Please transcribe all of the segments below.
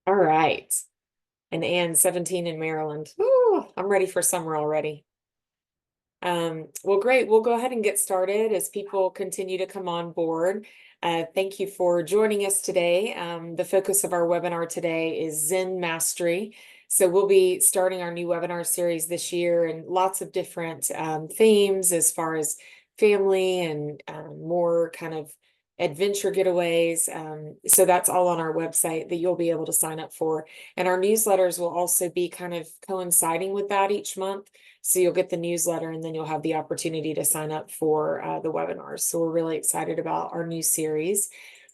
All right. And Ann, 17 in Maryland. Ooh, I'm ready for summer already. Well, great. We'll go ahead and get started as people continue to come on board. Thank you for joining us today. The focus of our webinar today is Zen Mastery. So we'll be starting our new webinar series this year and lots of different themes as far as family and more kind of adventure getaways. So that's all on our website that you'll be able to sign up for. And our newsletters will also be kind of coinciding with that each month. So you'll get the newsletter and then you'll have the opportunity to sign up for the webinars. So we're really excited about our new series.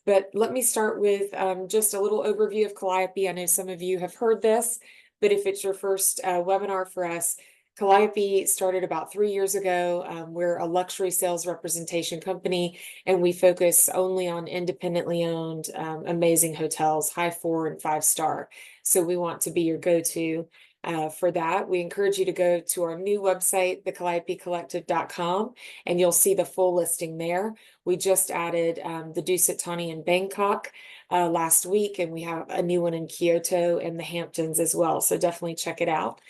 But let me start with just a little overview of Calliope. I know some of you have heard this, but if it's your first webinar for us, Calliope started about 3 years ago. We're a luxury sales representation company, and we focus only on independently owned, amazing hotels, high 4 and 5 star. So we want to be your go-to for that. We encourage you to go to our new website, thecalliopecollective.com, and you'll see the full listing there. We just added the Dusit Thani in Bangkok last week, and we have a new one in Kyoto and the Hamptons as well. So definitely check it out.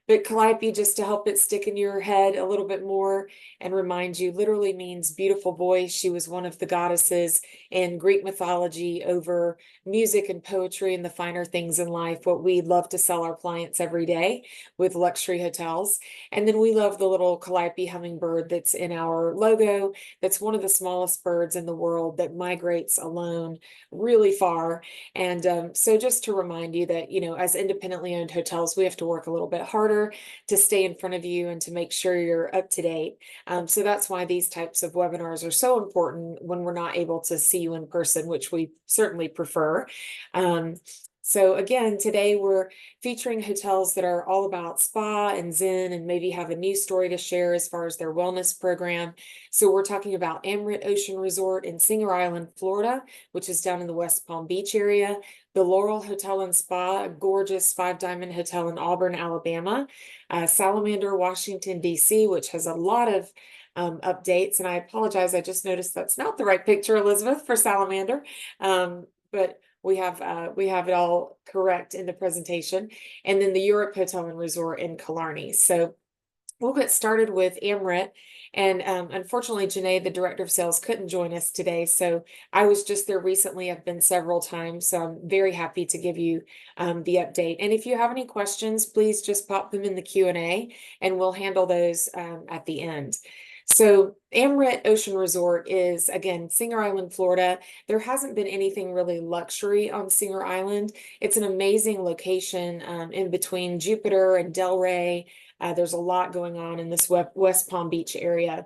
But Calliope, just to help it stick in your head a little bit more and remind you, literally means beautiful voice. She was one of the goddesses in Greek mythology over music and poetry and the finer things in life, what we love to sell our clients every day with luxury hotels. And then we love the little Calliope hummingbird that's in our logo. That's one of the smallest birds in the world that migrates alone really far. And so just to remind you that, as independently owned hotels, we have to work a little bit harder to stay in front of you and to make sure you're up to date. So that's why these types of webinars are so important when we're not able to see you in person, which we certainly prefer. So again, today we're featuring hotels that are all about spa and Zen and maybe have a new story to share as far as their wellness program. So we're talking about Amrit Ocean Resort in Singer Island, Florida, which is down in the West Palm Beach area. The Laurel Hotel and Spa, a gorgeous 5-diamond hotel in Auburn, Alabama. Salamander, Washington, D.C., which has a lot of updates. And I apologize, I just noticed that's not the right picture, Elizabeth, for Salamander. But we have it all correct in the presentation. And then the Europe Hotel and Resort in Killarney. So we'll get started with Amrit. And unfortunately, Janae, the director of sales, couldn't join us today. So I was just there recently. I've been several times. So I'm very happy to give you the update. And if you have any questions, please just pop them in the Q&A and we'll handle those at the end. So Amrit Ocean Resort is, again, Singer Island, Florida. There hasn't been anything really luxury on Singer Island. It's an amazing location in between Jupiter and Delray. There's a lot going on in this West Palm Beach area.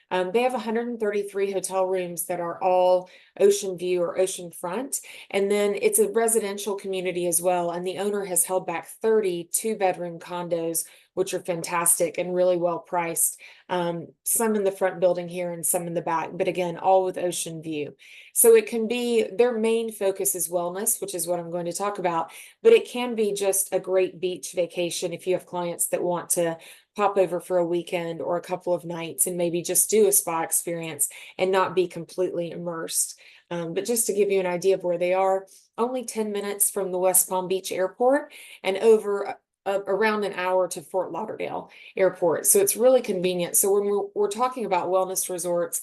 They have 133 hotel rooms that are all ocean view or ocean front. And then it's a residential community as well. And the owner has held back 30 2-bedroom condos, which are fantastic and really well priced. Some in the front building here and some in the back, but again, all with ocean view. So it can be, their main focus is wellness, which is what I'm going to talk about, but it can be just a great beach vacation if you have clients that want to pop over for a weekend or a couple of nights and maybe just do a spa experience and not be completely immersed. But just to give you an idea of where they are, only 10 minutes from the West Palm Beach Airport and over around an hour to Fort Lauderdale Airport. So it's really convenient. So when we're talking about wellness resorts,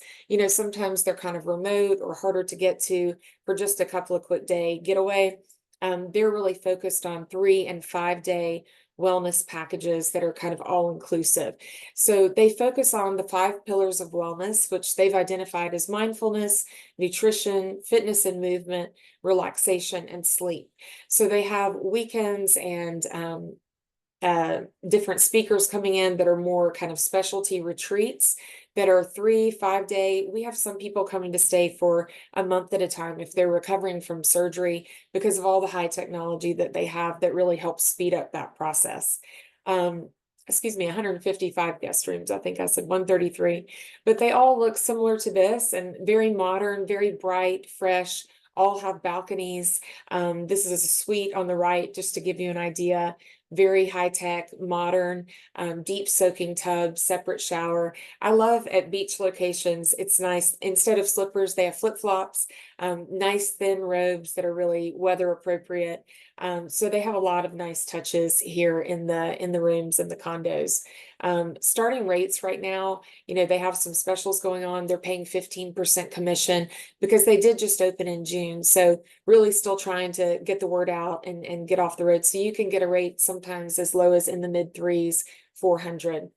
sometimes they're kind of remote or harder to get to for just a couple of quick day getaway. They're really focused on 3 and 5 day wellness packages that are kind of all inclusive. So they focus on the 5 pillars of wellness, which they've identified as mindfulness, nutrition, fitness and movement, relaxation, and sleep. So they have weekends and different speakers coming in that are more kind of specialty retreats that are 3, 5 day. We have some people coming to stay for a month at a time if they're recovering from surgery because of all the high technology that they have that really helps speed up that process. Excuse me, 155 guest rooms. I think I said 133, but they all look similar to this and very modern, very bright, fresh, all have balconies. This is a suite on the right, just to give you an idea. very high tech, modern, deep soaking tub, separate shower. I love at beach locations, it's nice. Instead of slippers, they have flip-flops, nice thin robes that are really weather appropriate. So they have a lot of nice touches here in the rooms and the condos. Starting rates right now, they have some specials going on. They're paying 15% commission because they did just open in June. So really still trying to get the word out and get off the road. So you can get a rate sometimes as low as in the mid threes, 400.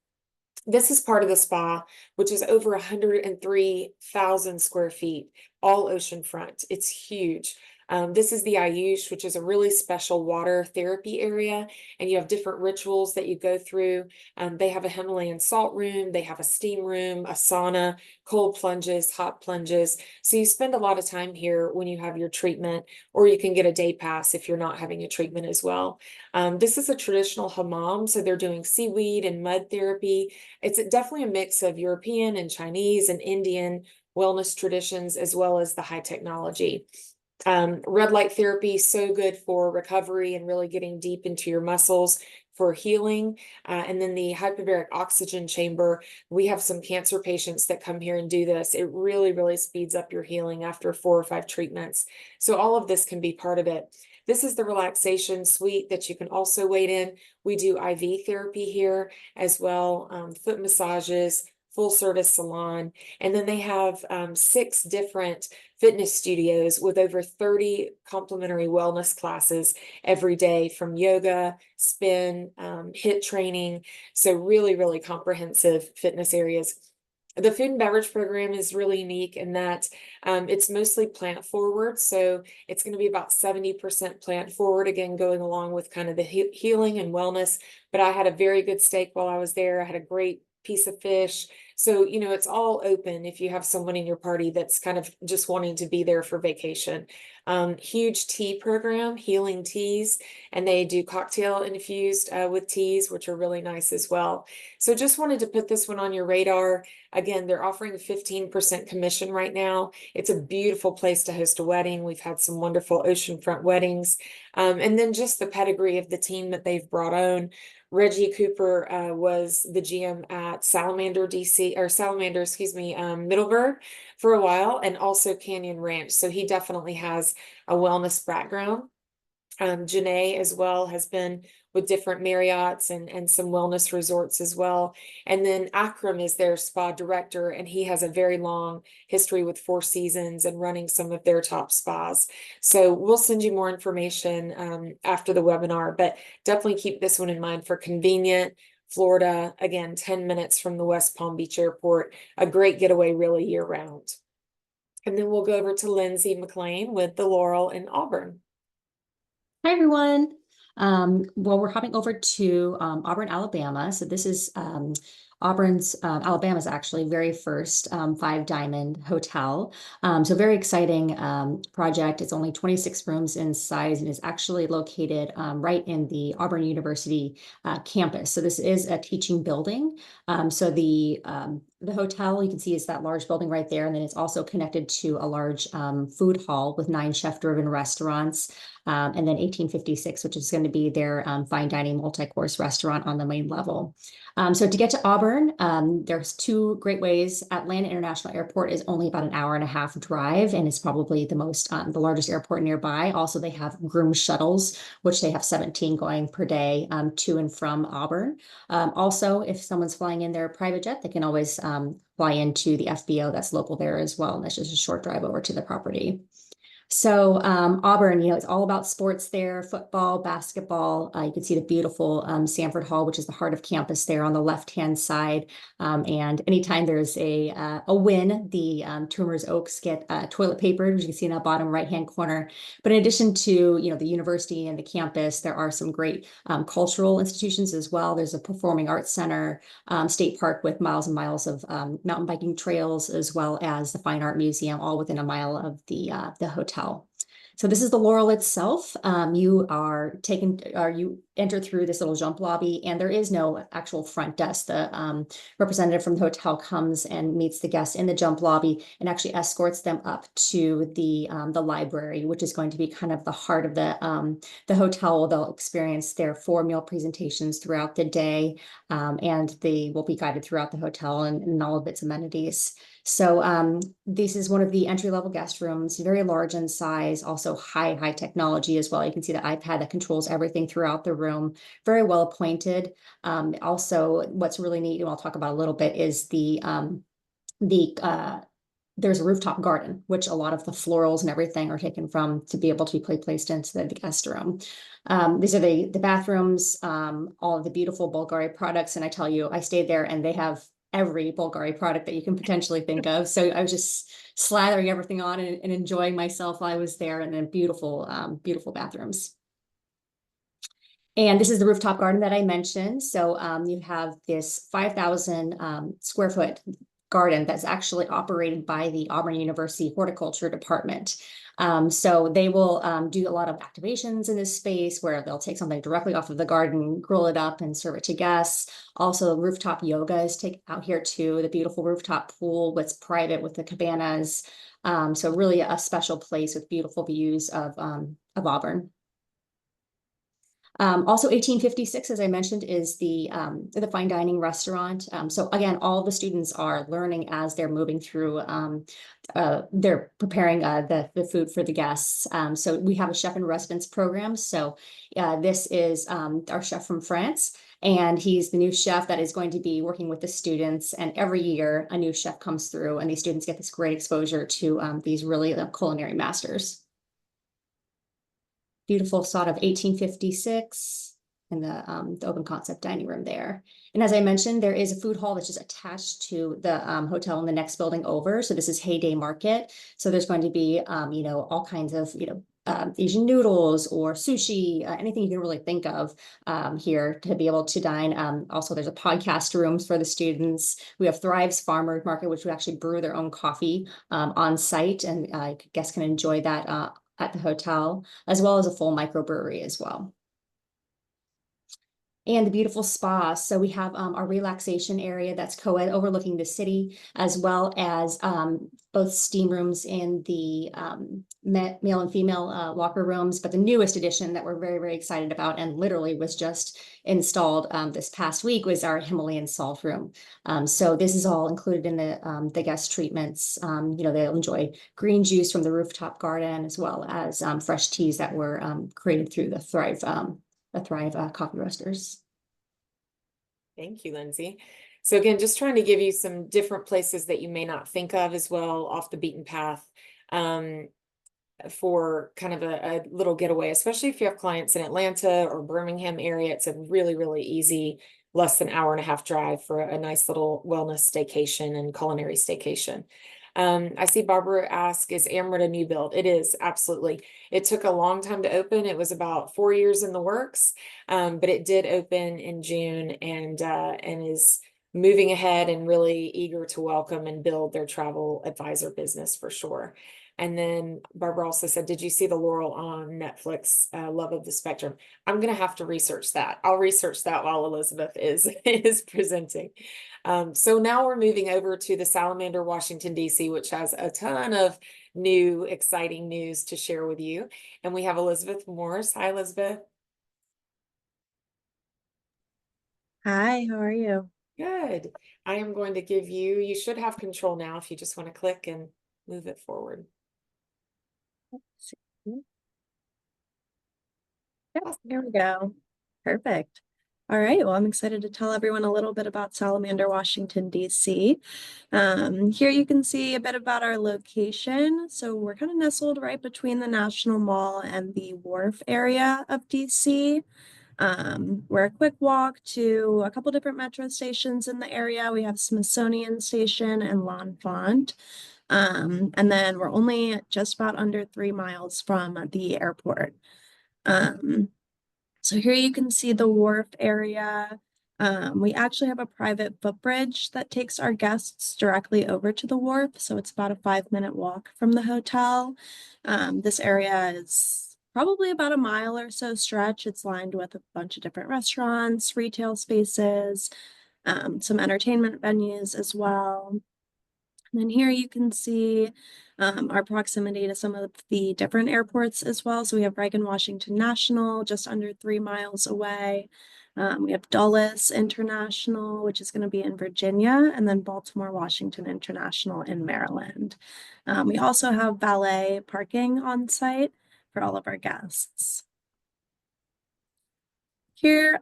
This is part of the spa, which is over 103,000 square feet, all oceanfront. It's huge. This is the Ayush, which is a really special water therapy area, and you have different rituals that you go through. They have a Himalayan salt room, they have a steam room, a sauna, cold plunges, hot plunges. So you spend a lot of time here when you have your treatment, or you can get a day pass if you're not having a treatment as well. This is a traditional hammam, so they're doing seaweed and mud therapy. It's definitely a mix of European and Chinese and Indian wellness traditions, as well as the high technology. Red light therapy, so good for recovery and really getting deep into your muscles for healing. And then the hyperbaric oxygen chamber, we have some cancer patients that come here and do this. It really, really speeds up your healing after 4 or 5 treatments. So all of this can be part of it. This is the relaxation suite that you can also wait in. We do IV therapy here as well, foot massages, full service salon. And then they have 6 different fitness studios with over 30 complimentary wellness classes every day, from yoga, spin, HIIT training. So really, really comprehensive fitness areas. The food and beverage program is really unique in that it's mostly plant forward. So it's going to be about 70% plant forward, again, going along with kind of the healing and wellness. But I had a very good steak while I was there. I had a great piece of fish. So, it's all open if you have someone in your party that's kind of just wanting to be there for vacation. Huge tea program, healing teas, and they do cocktail infused with teas, which are really nice as well. So just wanted to put this one on your radar. Again, they're offering 15% commission right now. It's a beautiful place to host a wedding. We've had some wonderful oceanfront weddings. And then just the pedigree of the team that they've brought on. Reggie Cooper was the GM at Salamander, Middleburg for a while, and also Canyon Ranch. So he definitely has a wellness background. Janae as well has been with different Marriotts and some wellness resorts as well. And then Akram is their spa director, and he has a very long history with Four Seasons and running some of their top spas. So we'll send you more information after the webinar, but definitely keep this one in mind for convenient. Florida, again, 10 minutes from the West Palm Beach Airport, a great getaway really year round. And then we'll go over to Lindsay McLean with the Laurel in Auburn. Hi, everyone. Well, we're hopping over to Auburn, Alabama. So this is Auburn's, Alabama's actually very first 5-diamond hotel. So very exciting project. It's only 26 rooms in size and is actually located right in the Auburn University campus. So this is a teaching building. So the hotel, you can see, is that large building right there. And then it's also connected to a large food hall with 9 chef-driven restaurants. And then 1856, which is going to be their fine dining multi-course restaurant on the main level. So to get to Auburn, there's 2 great ways. Atlanta International Airport is only about an hour-and-a-half drive, and it's probably the largest airport nearby. Also, they have groom shuttles, which they have 17 going per day to and from Auburn. Also, if someone's flying in their private jet, they can always fly into the FBO that's local there as well. And that's just a short drive over to the property. So Auburn, it's all about sports there, football, basketball. You can see the beautiful Sanford Hall, which is the heart of campus there on the left-hand side. And anytime there's a win, the Toomer's Oaks get toilet paper, which you can see in that bottom right-hand corner. But in addition to, the university and the campus, there are some great cultural institutions as well. There's a performing arts center, state park with miles and miles of mountain biking trails, as well as the Fine Art Museum, all within a mile of the hotel. So this is the Laurel itself. You enter through this little jump lobby, and there is no actual front desk. The representative from the hotel comes and meets the guests in the jump lobby and actually escorts them up to the library, which is going to be kind of the heart of the hotel. They'll experience their 4 meal presentations throughout the day, and they will be guided throughout the hotel and all of its amenities. So this is one of the entry-level guest rooms, very large in size, also high technology as well. You can see the iPad that controls everything throughout the room, very well appointed. Also, what's really neat, and I'll talk about a little bit, is there's a rooftop garden, which a lot of the florals and everything are taken from to be able to be placed into the guest room. These are the bathrooms, all of the beautiful Bulgari products. And I tell you, I stayed there and they have every Bulgari product that you can potentially think of. So I was just slathering everything on and enjoying myself while I was there, and then beautiful bathrooms. And this is the rooftop garden that I mentioned. So you have this 5,000 square foot garden that's actually operated by the Auburn University Horticulture Department. So they will do a lot of activations in this space where they'll take something directly off of the garden, grill it up and serve it to guests. Also, rooftop yoga is taken out here too. The beautiful rooftop pool, what's private with the cabanas. So really a special place with beautiful views of Auburn. Also 1856, as I mentioned, is the fine dining restaurant. So again, all the students are learning as they're moving through, they're preparing the food for the guests. So we have a chef in residence program. So this is our chef from France, and he's the new chef that is going to be working with the students. And every year a new chef comes through, and these students get this great exposure to these really culinary masters. Beautiful sort of 1856 and the open concept dining room there. And as I mentioned, there is a food hall that's just attached to the hotel in the next building over. So this is Heyday Market. So there's going to be, all kinds of, Asian noodles or sushi, anything you can really think of here to be able to dine. Also, there's a podcast rooms for the students. We have Thrive's Farmer Market, which would actually brew their own coffee on site, and guests can enjoy that at the hotel, as well as a full microbrewery as well. And the beautiful spa. So we have our relaxation area that's co-ed overlooking the city, as well as both steam rooms in the male and female locker rooms. But the newest addition that we're very excited about, and literally was just installed this past week, was our Himalayan salt room. So this is all included in the guest treatments. They'll enjoy green juice from the rooftop garden, as well as fresh teas that were created through the Thrive coffee roasters. Thank you, Lindsay. So again, just trying to give you some different places that you may not think of as well, off the beaten path, for kind of a little getaway, especially if you have clients in Atlanta or Birmingham area. It's a really easy, less than hour and a half drive for a nice little wellness staycation and culinary staycation. I see Barbara ask, is Amrit a new build? It is, absolutely. It took a long time to open. It was about 4 years in the works, but it did open in June, and is moving ahead and really eager to welcome and build their travel advisor business for sure. And then Barbara also said, did you see the Laurel on Netflix, Love of the Spectrum? I'm going to have to research that. I'll research that while Elizabeth is presenting. So now we're moving over to the Salamander, Washington, D.C., which has a ton of new, exciting news to share with you. And we have Elizabeth Morse. Hi, Elizabeth. Hi, how are you? Good. I am going to give you should have control now if you just want to click and move it forward. Yep, there we go. Perfect. All right, well, I'm excited to tell everyone a little bit about Salamander, Washington, D.C. Here you can see a bit about our location. So we're kind of nestled right between the National Mall and the Wharf area of D.C. We're a quick walk to a couple different metro stations in the area. We have Smithsonian Station and L'Enfant. And then we're only just about under 3 miles from the airport. So here you can see the wharf area. We actually have a private footbridge that takes our guests directly over to the wharf, so it's about a 5-minute walk from the hotel. This area is probably about a mile or so stretch. It's lined with a bunch of different restaurants, retail spaces, some entertainment venues as well. And then here you can see our proximity to some of the different airports as well. So we have Reagan-Washington National just under 3 miles away. We have Dulles International, which is going to be in Virginia, and then Baltimore-Washington International in Maryland. We also have valet parking on site for all of our guests. Here,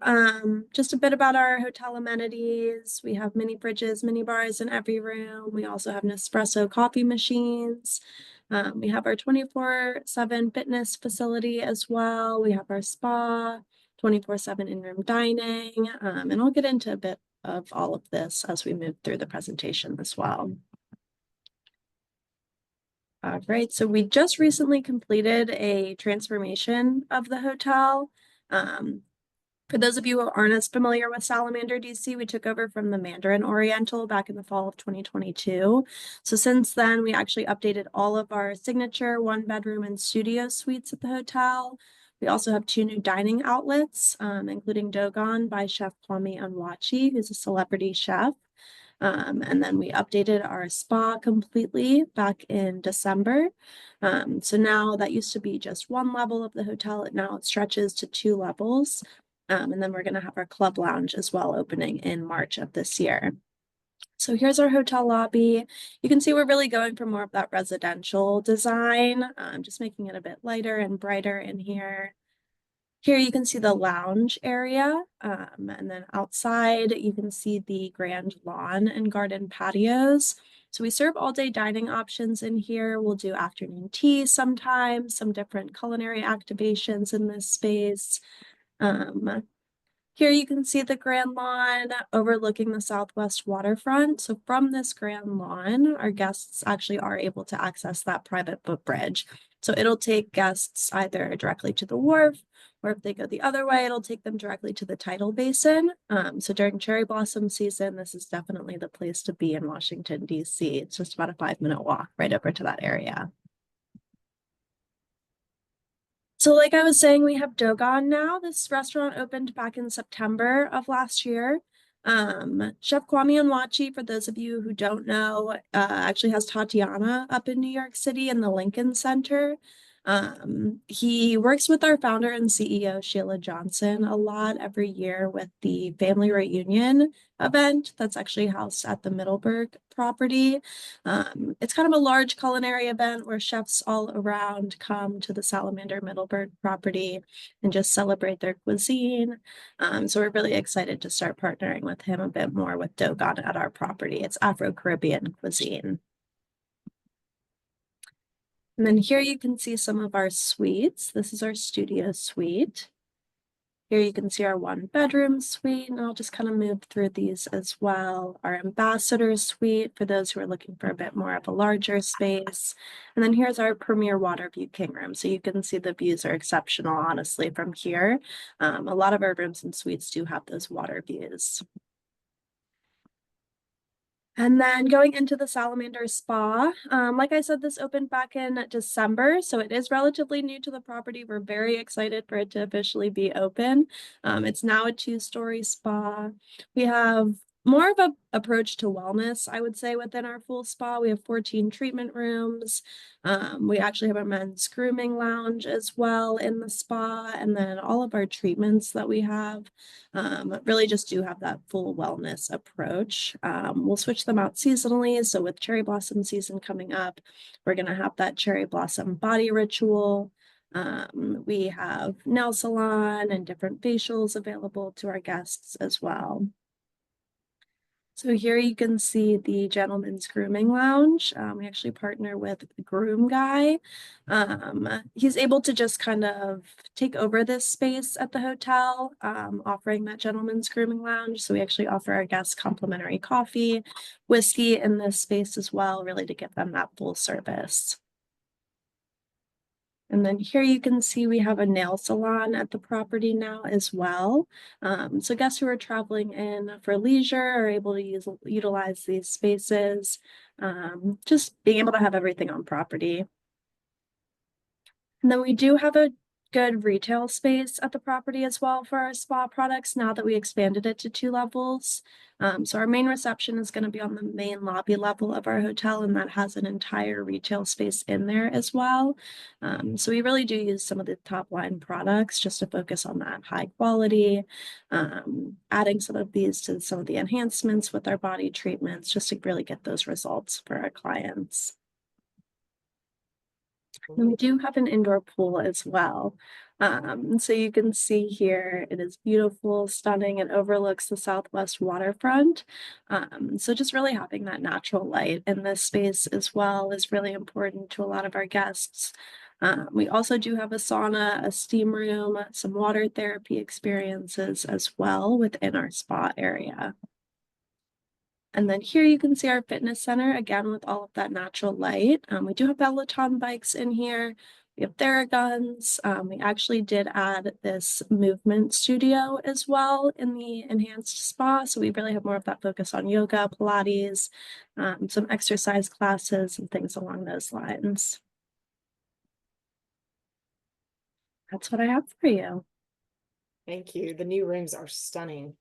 just a bit about our hotel amenities. We have mini fridges, mini bars in every room. We also have Nespresso coffee machines. We have our 24/7 fitness facility as well. We have our spa, 24/7 in-room dining, and I'll get into a bit of all of this as we move through the presentation as well. All right, so we just recently completed a transformation of the hotel. For those of you who aren't as familiar with Salamander DC, we took over from the Mandarin Oriental back in the fall of 2022. So since then, we actually updated all of our signature 1-bedroom and studio suites at the hotel. We also have 2 new dining outlets, including Dogon by Chef Kwame Onwachi, who's a celebrity chef. And then we updated our spa completely back in December. So now that used to be just 1 level of the hotel. Now it stretches to 2 levels. And then we're going to have our club lounge as well opening in March of this year. So here's our hotel lobby. You can see we're really going for more of that residential design, just making it a bit lighter and brighter in here. Here you can see the lounge area, and then outside you can see the grand lawn and garden patios. So we serve all-day dining options in here. We'll do afternoon tea sometimes, some different culinary activations in this space. Here you can see the grand lawn overlooking the southwest waterfront. So from this grand lawn, our guests actually are able to access that private footbridge. So it'll take guests either directly to the wharf, or if they go the other way, it'll take them directly to the tidal basin. So during cherry blossom season, this is definitely the place to be in Washington, D.C. It's just about a 5-minute walk right over to that area. So like I was saying, we have Dogon now. This restaurant opened back in September of last year. Chef Kwame Onwachi, for those of you who don't know, actually has Tatiana up in New York City in the Lincoln Center. He works with our founder and CEO, Sheila Johnson, a lot every year with the family reunion event that's actually housed at the Middleburg property. It's kind of a large culinary event where chefs all around come to the Salamander Middleburg property and just celebrate their cuisine. So we're really excited to start partnering with him a bit more with Dogon at our property. It's Afro-Caribbean cuisine. And then here you can see some of our suites. This is our studio suite. Here you can see our 1-bedroom suite, and I'll just kind of move through these as well. Our ambassador suite for those who are looking for a bit more of a larger space. And then here's our premier water view king room. So you can see the views are exceptional, honestly, from here. A lot of our rooms and suites do have those water views. And then going into the Salamander Spa, like I said, this opened back in December, so it is relatively new to the property. We're very excited for it to officially be open. It's now a 2-story spa. We have more of an approach to wellness, I would say, within our full spa. We have 14 treatment rooms. We actually have a men's grooming lounge as well in the spa, and then all of our treatments that we have really just do have that full wellness approach. We'll switch them out seasonally. So with cherry blossom season coming up, we're going to have that cherry blossom body ritual. We have nail salon and different facials available to our guests as well. So here you can see the Gentleman's Grooming Lounge. We actually partner with Groom Guy. He's able to just kind of take over this space at the hotel, offering that Gentleman's Grooming Lounge. So we actually offer our guests complimentary coffee, whiskey in this space as well, really to give them that full service. And then here you can see we have a nail salon at the property now as well. So guests who are traveling in for leisure are able to utilize these spaces, just being able to have everything on property. And then we do have a good retail space at the property as well for our spa products now that we expanded it to 2 levels. So our main reception is going to be on the main lobby level of our hotel, and that has an entire retail space in there as well. So we really do use some of the top line products just to focus on that high quality, adding some of these to some of the enhancements with our body treatments just to really get those results for our clients. And we do have an indoor pool as well. So you can see here, it is beautiful, stunning, and overlooks the southwest waterfront. So just really having that natural light in this space as well is really important to a lot of our guests. We also do have a sauna, a steam room, some water therapy experiences as well within our spa area. And then here you can see our fitness center, again, with all of that natural light. We do have Peloton bikes in here. We have Theraguns. We actually did add this movement studio as well in the enhanced spa. So we really have more of that focus on yoga, Pilates, some exercise classes and things along those lines. That's what I have for you. Thank you. The new rooms are stunning.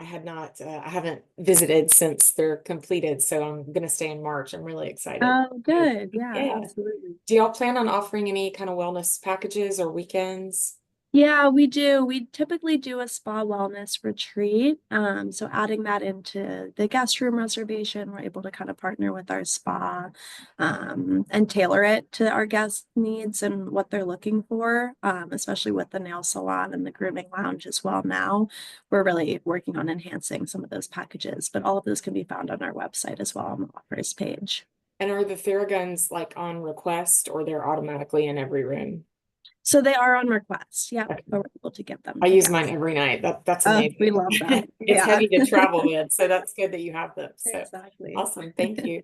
I haven't visited since they're completed, so I'm gonna stay in March. I'm really excited. Oh, good. Yeah, Yeah. absolutely. Do y'all plan on offering any kind of wellness packages or weekends? Yeah, we do. We typically do a spa wellness retreat. So adding that into the guest room reservation, we're able to kind of partner with our spa, and tailor it to our guest needs and what they're looking for, especially with the nail salon and the grooming lounge as well. Now we're really working on enhancing some of those packages, but all of those can be found on our website as well on the offers page. And are the Theraguns like on request or they're automatically in every room? So they are on request. Yeah, Okay. but we're able to get them. I to use guests. mine every night. That's amazing. We love that. It's Yeah. heavy to travel with, so that's good that you have them. So Exactly. awesome. Thank you.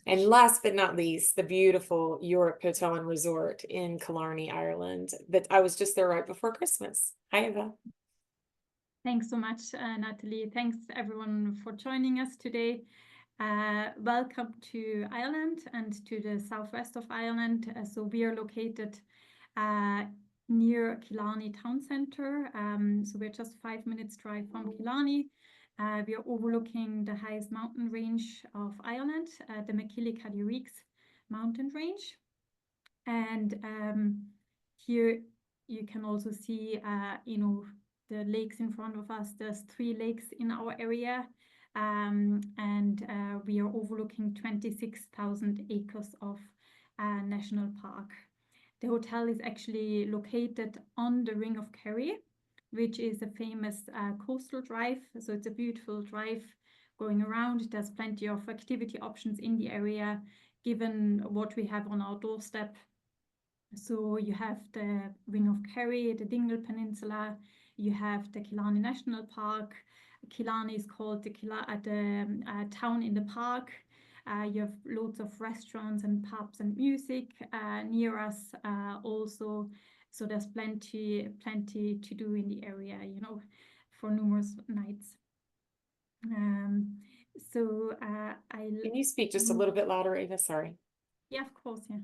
And last but not least, the beautiful Europe Hotel and Resort in Killarney, Ireland, that I was just there right before Christmas. Hi, Eva. Thanks so much, Natalie. Thanks everyone for joining us today. Welcome to Ireland and to the southwest of Ireland. So we are located near Killarney town centre. So we're just 5 minutes drive from Killarney. We are overlooking the highest mountain range of Ireland, the McKillicuddy mountain range. And here you can also see, the lakes in front of us. There's 3 lakes in our area. And we are overlooking 26,000 acres of national park. The hotel is actually located on the Ring of Kerry, which is a famous coastal drive. So it's a beautiful drive going around. There's plenty of activity options in the area, given what we have on our doorstep. So you have the Ring of Kerry, the Dingle Peninsula, you have the Killarney National Park. Killarney is called the town in the park. You have loads of restaurants and pubs and music near us also. So there's plenty to do in the area, for numerous nights. Can you speak just a little bit louder, Eva? Sorry. Yeah, of course, yeah.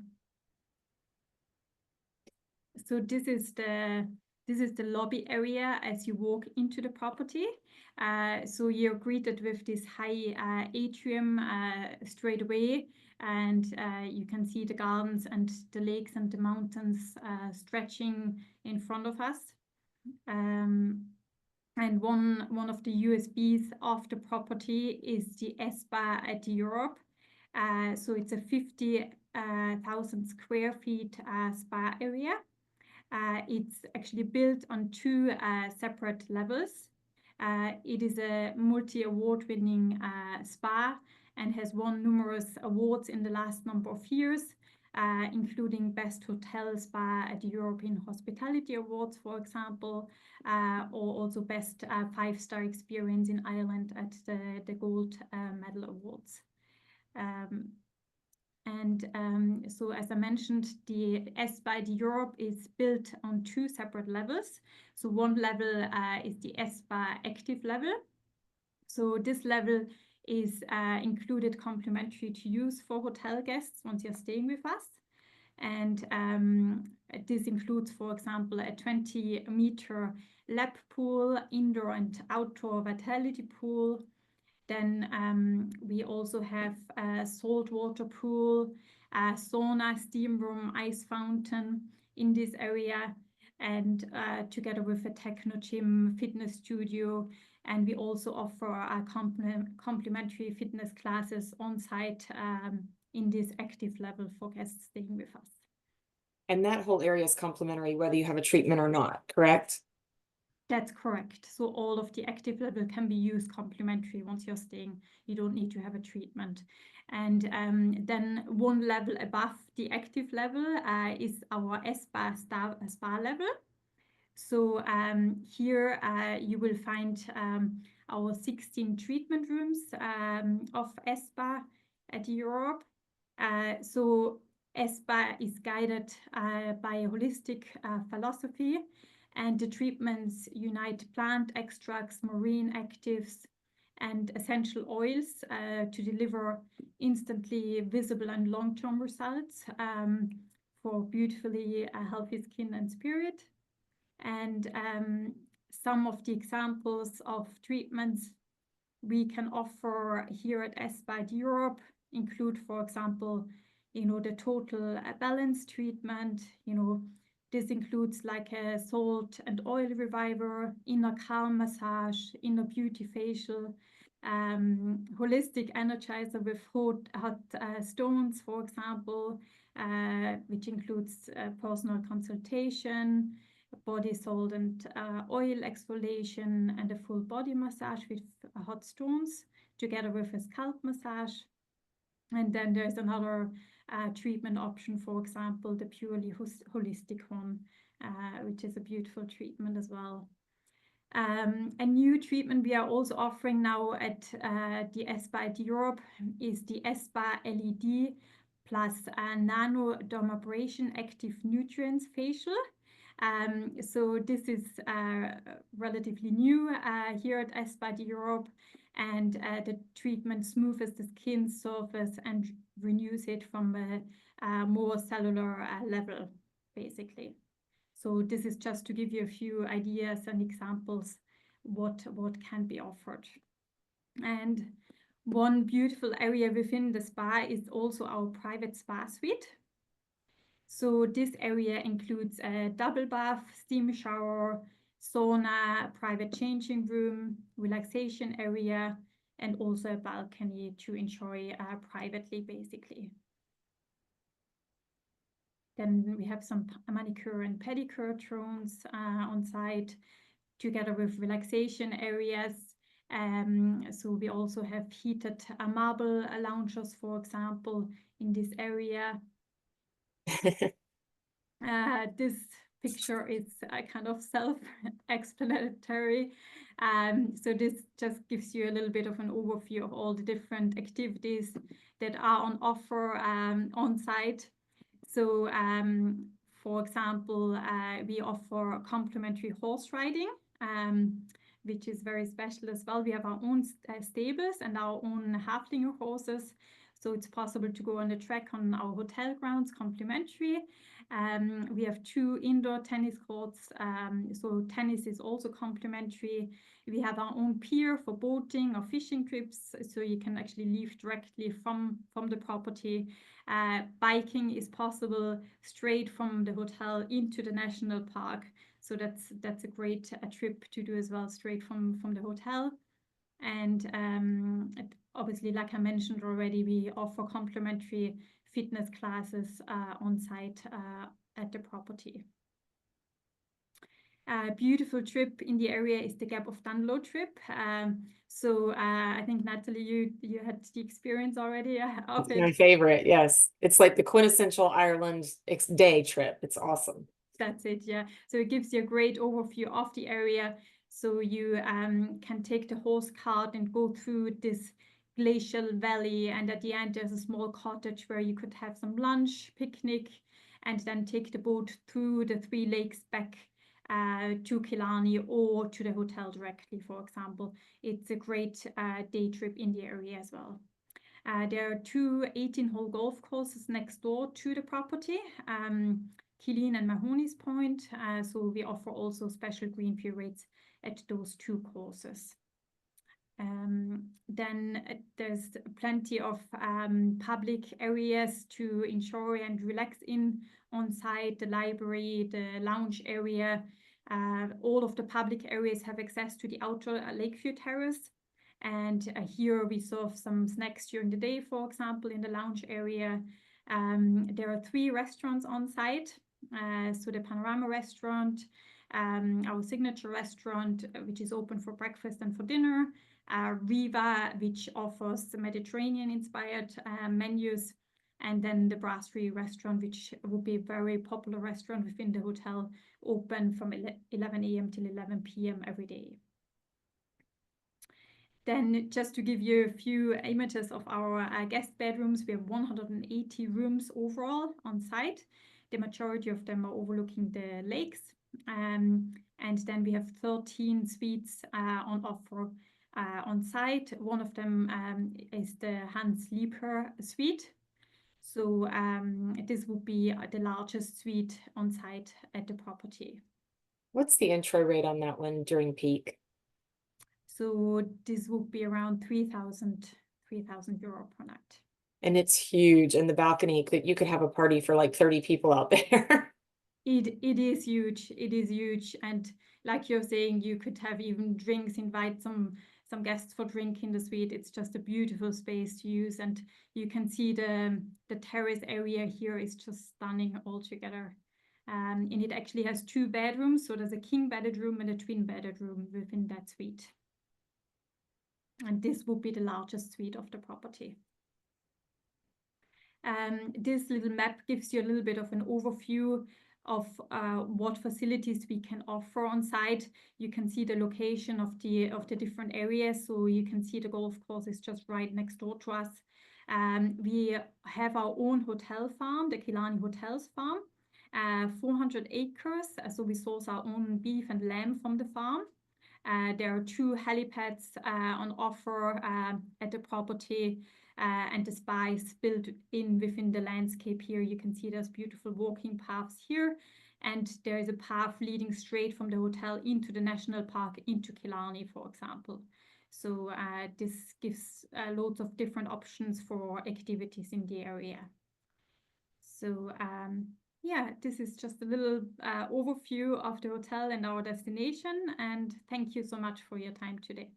So this is the lobby area as you walk into the property. So you're greeted with this high atrium straight away, and you can see the gardens and the lakes and the mountains stretching in front of us. And one of the USBs of the property is the spa at Europe. So it's a 50,000 square feet spa area. It's actually built on 2 separate levels. It is a multi-award-winning spa and has won numerous awards in the last number of years, including Best Hotel Spa at the European Hospitality Awards, for example, or also Best 5-Star Experience in Ireland at the Gold Medal Awards. And so as I mentioned, the S-Bike Europe is built on 2 separate levels. So one level is the S-Bike active level. So this level is included complimentary to use for hotel guests once you're staying with us. And this includes, for example, a 20-meter lap pool, indoor and outdoor vitality pool. Then we also have a saltwater pool, a sauna, steam room, ice fountain in this area, and together with a techno gym, fitness studio. And we also offer complimentary fitness classes on site in this active level for guests staying with us. And that whole area is complimentary whether you have a treatment or not, correct? That's correct. So all of the active level can be used complimentary once you're staying. You don't need to have a treatment. And then one level above the active level is our spa level. So here you will find our 16 treatment rooms of spa at Europe. So spa is guided by a holistic philosophy, and the treatments unite plant extracts, marine actives, and essential oils to deliver instantly visible and long-term results for beautifully healthy skin and spirit. And some of the examples of treatments we can offer here at S-Bike Europe include, for example, the total balance treatment. This includes like a salt and oil reviver, inner calm massage, inner beauty facial, holistic energizer with hot stones, for example, which includes personal consultation, body salt and oil exfoliation, and a full body massage with hot stones together with a scalp massage. And then there's another treatment option, for example, the purely holistic one, which is a beautiful treatment as well. A new treatment we are also offering now at the S-Bike Europe is the S-Bike LED plus nano dermabrasion active nutrients facial. So this is relatively new here at S-Bike Europe, and the treatment smooths the skin surface and renews it from a more cellular level, basically. So this is just to give you a few ideas and examples what can be offered. And one beautiful area within the spa is also our private spa suite. So this area includes a double bath, steam shower, sauna, private changing room, relaxation area, and also a balcony to enjoy privately, basically. Then we have some manicure and pedicure drones on site, together with relaxation areas. So we also have heated marble loungers, for example, in this area. This picture is kind of self-explanatory. So this just gives you a little bit of an overview of all the different activities that are on offer on site. So, for example, we offer complimentary horse riding, which is very special as well. We have our own stables and our own halfling horses. So it's possible to go on the track on our hotel grounds complimentary. We have 2 indoor tennis courts, so tennis is also complimentary. We have our own pier for boating or fishing trips, so you can actually leave directly from the property. Biking is possible straight from the hotel into the national park, so that's a great trip to do as well, straight from the hotel. And obviously, like I mentioned already, we offer complimentary fitness classes on site at the property. A beautiful trip in the area is the Gap of Dunlow trip. So I think, Natalie, you had the experience already of It's it. my favorite, yes. It's like the quintessential Ireland day trip. It's awesome. That's it, yeah. So it gives you a great overview of the area. So you can take the horse cart and go through this glacial valley, and at the end there's a small cottage where you could have some lunch, picnic, and then take the boat through the 3 lakes back to Killarney or to the hotel directly, for example. It's a great day trip in the area as well. There are 2 18-hole golf courses next door to the property, Killeen and Mahoney's Point. So we offer also special green fee rates at those 2 courses. Then there's plenty of public areas to enjoy and relax in on site, the library, the lounge area. All of the public areas have access to the outdoor Lakeview Terrace. And here we serve some snacks during the day, for example, in the lounge area. There are 3 restaurants on site. So the Panorama restaurant, our signature restaurant, which is open for breakfast and for dinner. Riva, which offers Mediterranean-inspired menus. And then the Brasserie restaurant, which would be a very popular restaurant within the hotel, open from 11 a.m. till 11 p.m. every day. Then just to give you a few images of our guest bedrooms, we have 180 rooms overall on site. The majority of them are overlooking the lakes. And then we have 13 suites on offer on site. One of them is the Hans Liebherr suite. So this would be the largest suite on site at the property. What's the intro rate on that one during peak? So this would be around 3,000 euro per night. And it's huge, and the balcony, you could have a party for like 30 people out there. It is huge. It is huge. And like you're saying, you could have even drinks, invite some guests for drink in the suite. It's just a beautiful space to use. And you can see the terrace area here is just stunning altogether. And it actually has 2 bedrooms. So there's a king bedroom and a twin bedroom within that suite. And this would be the largest suite of the property. This little map gives you a little bit of an overview of what facilities we can offer on site. You can see the location of the different areas. So you can see the golf course is just right next door to us. We have our own hotel farm, the Killarney Hotels Farm, 400 acres. So we source our own beef and lamb from the farm. There are 2 helipads on offer at the property, and the spa is built in within the landscape here. You can see there's beautiful walking paths here, and there is a path leading straight from the hotel into the national park, into Killarney, for example. So this gives loads of different options for activities in the area. So yeah, this is just a little overview of the hotel and our destination. And thank you so much for your time today.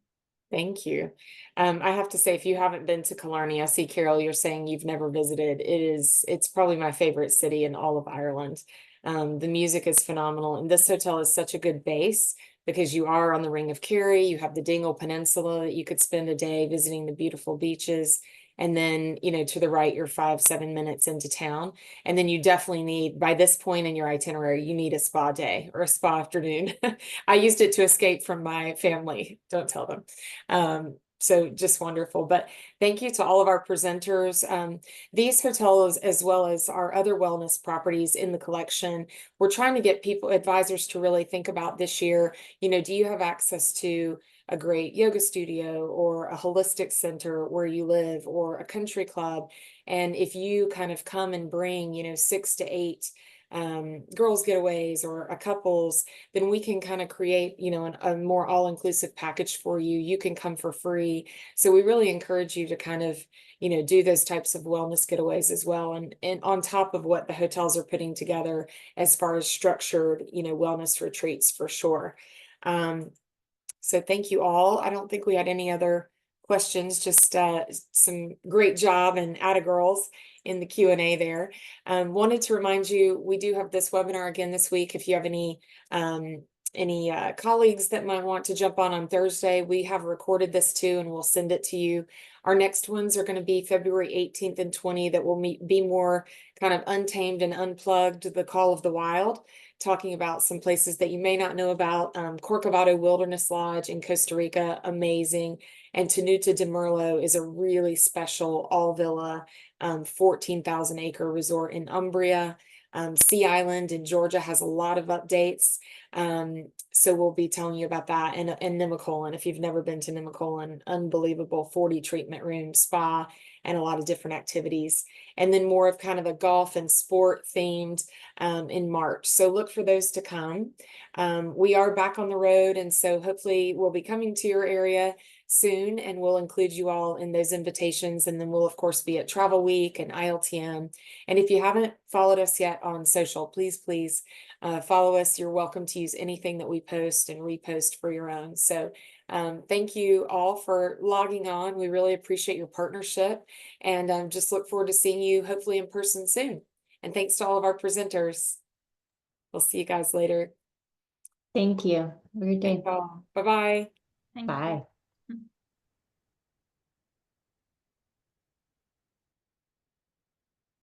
Thank you. I have to say, if you haven't been to Killarney, I see, Carol, you're saying you've never visited. It's probably my favorite city in all of Ireland. The music is phenomenal, and this hotel is such a good base because you are on the Ring of Kerry. You have the Dingle Peninsula that you could spend a day visiting the beautiful beaches. And then, to the right, you're 5-7 minutes into town. And then you definitely need, by this point in your itinerary, you need a spa day or a spa afternoon. I used it to escape from my family. Don't tell them. So just wonderful. But thank you to all of our presenters. These hotels, as well as our other wellness properties in the collection, we're trying to get advisors to really think about this year. Do you have access to a great yoga studio or a holistic center where you live, or a country club? And if you kind of come and bring, 6 to 8 girls getaways or a couples, then we can kind of create, a more all-inclusive package for you. You can come for free. So we really encourage you to kind of, do those types of wellness getaways as well. And on top of what the hotels are putting together as far as structured, wellness retreats for sure. So thank you all. I don't think we had any other questions, just some great job and atta girls in the Q&A there. Wanted to remind you, we do have this webinar again this week. If you have any any colleagues that might want to jump on Thursday, we have recorded this too, and we'll send it to you. Our next ones are going to be February 18th and 20th, that will be more kind of untamed and unplugged, the call of the wild, talking about some places that you may not know about. Corcovado Wilderness Lodge in Costa Rica, amazing. And Tenuta de Merlo is a really special all villa, 14,000 acre resort in Umbria. Sea Island in Georgia has a lot of updates. So we'll be telling you about that. And Nemacolin, if you've never been to Nemacolin, unbelievable 40 treatment room, spa, and a lot of different activities. And then more of kind of a golf and sport themed in March. So look for those to come. We are back on the road, and so hopefully we'll be coming to your area soon, and we'll include you all in those invitations. And then we'll of course be at Travel Week and ILTM. And if you haven't followed us yet on social, please follow us. You're welcome to use anything that we post and repost for your own. So thank you all for logging on. We really appreciate your partnership, and just look forward to seeing you hopefully in person soon. And thanks to all of our presenters. We'll see you guys later. Thank you. Have a good day. Bye-bye. Thank you. Bye.